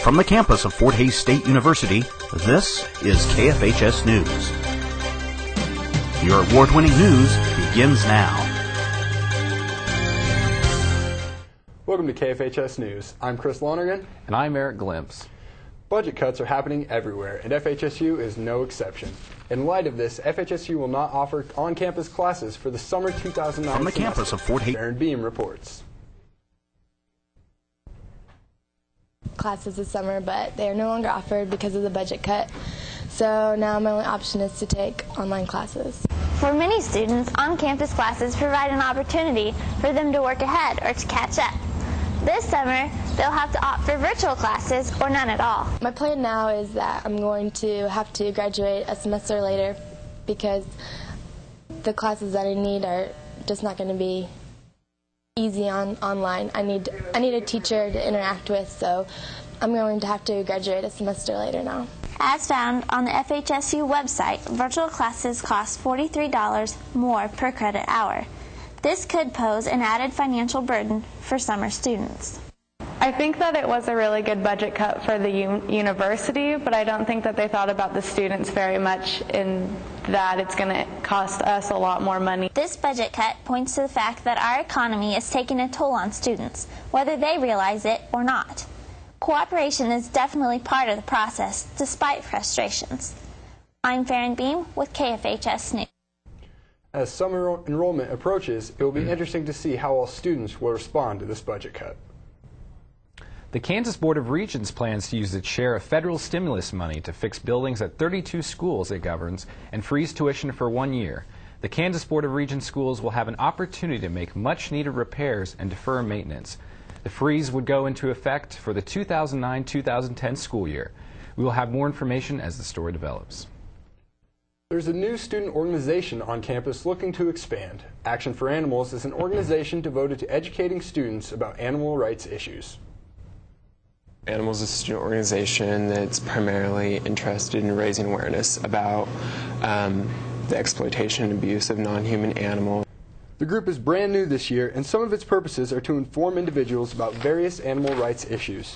From the campus of Fort Hays State University, this is KFHS News. Your award-winning news begins now. Welcome to KFHS News. I'm Chris Lonergan. And I'm Eric Glimpse. Budget cuts are happening everywhere, and FHSU is no exception. In light of this, FHSU will not offer on-campus classes for the summer 2009 From the semester. campus of Fort Hays. Aaron Beam reports. Classes this summer, but they are no longer offered because of the budget cut. So now my only option is to take online classes. For many students, on-campus classes provide an opportunity for them to work ahead or to catch up. This summer, they'll have to opt for virtual classes or none at all. My plan now is that I'm going to have to graduate a semester later because the classes that I need are just not going to be easy online. I need a teacher to interact with, so I'm going to have to graduate a semester later now. As found on the FHSU website, virtual classes cost $43 more per credit hour. This could pose an added financial burden for summer students. I think that it was a really good budget cut for the university, but I don't think that they thought about the students very much in that it's going to cost us a lot more money. This budget cut points to the fact that our economy is taking a toll on students, whether they realize it or not. Cooperation is definitely part of the process, despite frustrations. I'm Farron Beam with KFHS News. As summer enrollment approaches, it will be interesting to see how all students will respond to this budget cut. The Kansas Board of Regents plans to use its share of federal stimulus money to fix buildings at 32 schools it governs and freeze tuition for 1 year. The Kansas Board of Regents schools will have an opportunity to make much-needed repairs and defer maintenance. The freeze would go into effect for the 2009-2010 school year. We will have more information as the story develops. There's a new student organization on campus looking to expand. Action for Animals is an organization devoted to educating students about animal rights issues. Animals is a student organization that's primarily interested in raising awareness about the exploitation and abuse of non-human animals. The group is brand new this year, and some of its purposes are to inform individuals about various animal rights issues,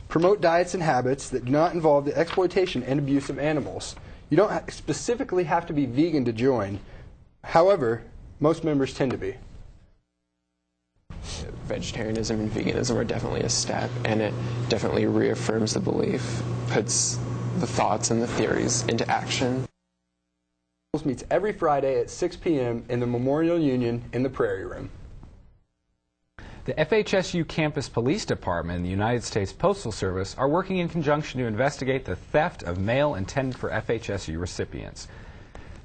promote diets and habits that do not involve the exploitation and abuse of animals. You don't specifically have to be vegan to join. However, most members tend to be. Vegetarianism and veganism are definitely a step, and it definitely reaffirms the belief, puts the thoughts and the theories into action. Meets every Friday at 6 p.m. in the Memorial Union in the Prairie Room. The FHSU Campus Police Department and the United States Postal Service are working in conjunction to investigate the theft of mail intended for FHSU recipients.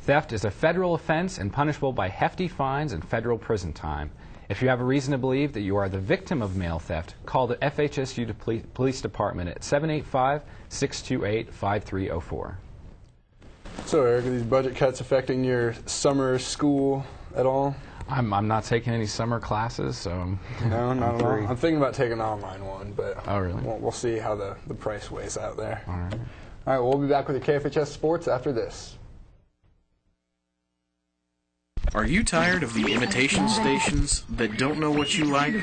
Theft is a federal offense and punishable by hefty fines and federal prison time. If you have a reason to believe that you are the victim of mail theft, call the FHSU Police Department at 785-628-5304. So, Eric, are these budget cuts affecting your summer school at all? I'm not taking any summer classes, so no, not at all. I'm thinking about taking an online one, but oh, really? We'll see how the price weighs out there. All right. All right, well, we'll be back with your KFHS Sports after this. Are you tired of the imitation stations that don't know what you like?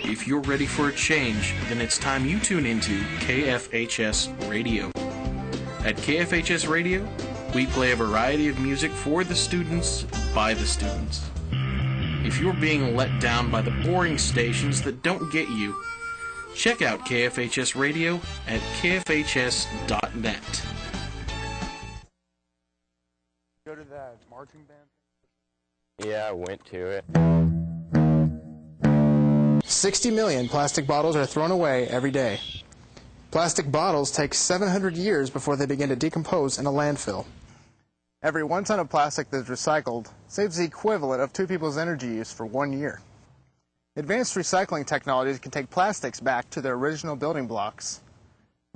If you're ready for a change, then it's time you tune into KFHS Radio. At KFHS Radio, we play a variety of music for the students, by the students. If you're being let down by the boring stations that don't get you, check out KFHS Radio at kfhs.net. Go to that marching band? Yeah, I went to it. 60 million plastic bottles are thrown away every day. Plastic bottles take 700 years before they begin to decompose in a landfill. Every 1 ton of plastic that is recycled saves the equivalent of 2 people's energy use for 1 year. Advanced recycling technologies can take plastics back to their original building blocks.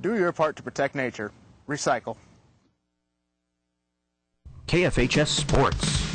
Do your part to protect nature. Recycle. KFHS Sports.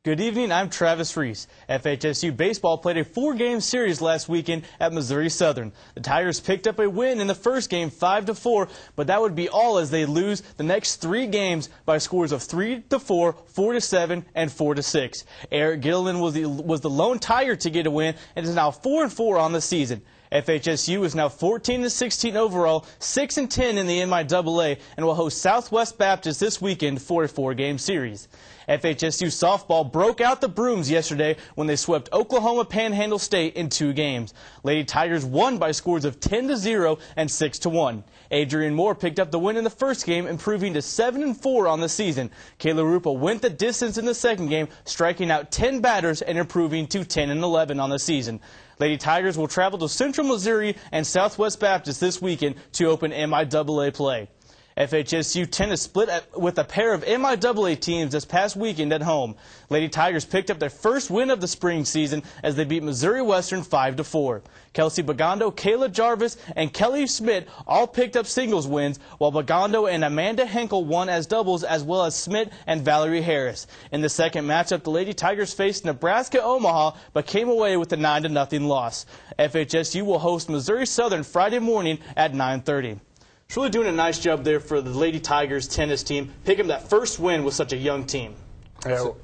Good evening, I'm Travis Reese. FHSU baseball played a 4-game series last weekend at Missouri Southern. The Tigers picked up a win in the first game 5-4, but that would be all as they lose the next 3 games by scores of 3-4, 4-7, and 4-6. Eric Gilliland was the lone Tiger to get a win and is now 4-4 on the season. FHSU is now 14-16 overall, 6-10 in the MIAA, and will host Southwest Baptist this weekend for a 4-game series. FHSU softball broke out the brooms yesterday when they swept Oklahoma Panhandle State in 2 games. Lady Tigers won by scores of 10-0 and 6-1. Adrian Moore picked up the win in the first game, improving to 7-4 on the season. Kayla Rupa went the distance in the second game, striking out 10 batters and improving to 10-11 on the season. Lady Tigers will travel to Central Missouri and Southwest Baptist this weekend to open MIAA play. FHSU tennis split with a pair of MIAA teams this past weekend at home. Lady Tigers picked up their first win of the spring season as they beat Missouri Western 5-4. Kelsey Bagando, Kayla Jarvis, and Kelly Schmidt all picked up singles wins, while Bagando and Amanda Henkel won as doubles, as well as Schmidt and Valerie Harris. In the second matchup, the Lady Tigers faced Nebraska Omaha, but came away with a 9-0 loss. FHSU will host Missouri Southern Friday morning at 9:30. It's really doing a nice job there for the Lady Tigers tennis team, picking up that first win with such a young team. So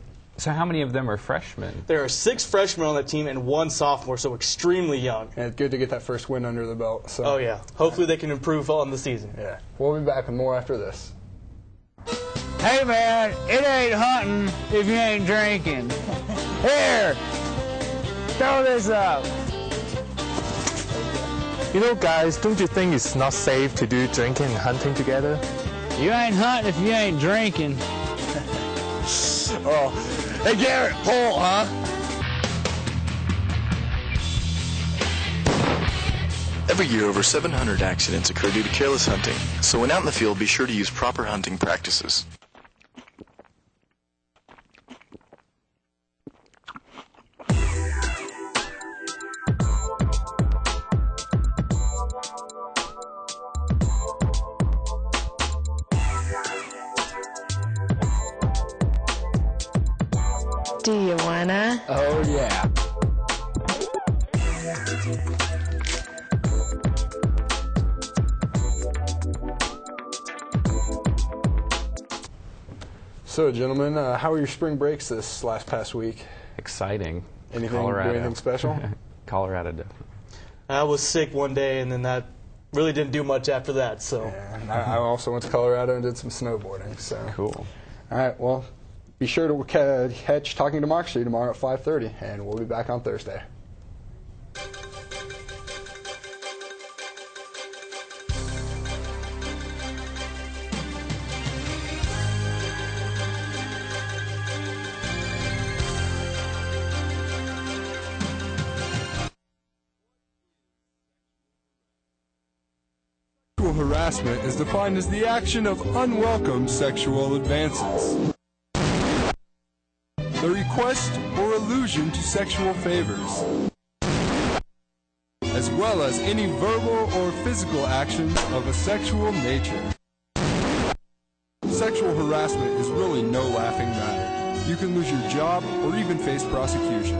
how many of them are freshmen? There are 6 freshmen on the team and 1 sophomore, so extremely young. And it's good to get that first win under the belt. So. Oh, yeah. Hopefully they can improve on the season. Yeah. We'll be back with more after this. Hey, man, it ain't hunting if you ain't drinking. Here, throw this up. You know, guys, don't you think it's not safe to do drinking and hunting together? You ain't hunting if you ain't drinking. Oh, hey Garrett, pull, huh? Every year, over 700 accidents occur due to careless hunting, so when out in the field, be sure to use proper hunting practices. Do you wanna? Oh, yeah. So, gentlemen, how were your spring breaks this past week? Exciting. Anything? Colorado. Do anything special? Colorado, definitely. I was sick one day, and then that really didn't do much after that. So. Yeah, I also went to Colorado and did some snowboarding. So. Cool. All right, well, be sure to catch Talking Democracy tomorrow at 5:30, and we'll be back on Thursday. Sexual harassment is defined as the action of unwelcome sexual advances, the request or allusion to sexual favors, as well as any verbal or physical actions of a sexual nature. Sexual harassment is really no laughing matter. You can lose your job or even face prosecution.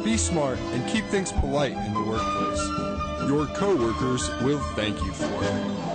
Be smart and keep things polite in the workplace. Your coworkers will thank you for it.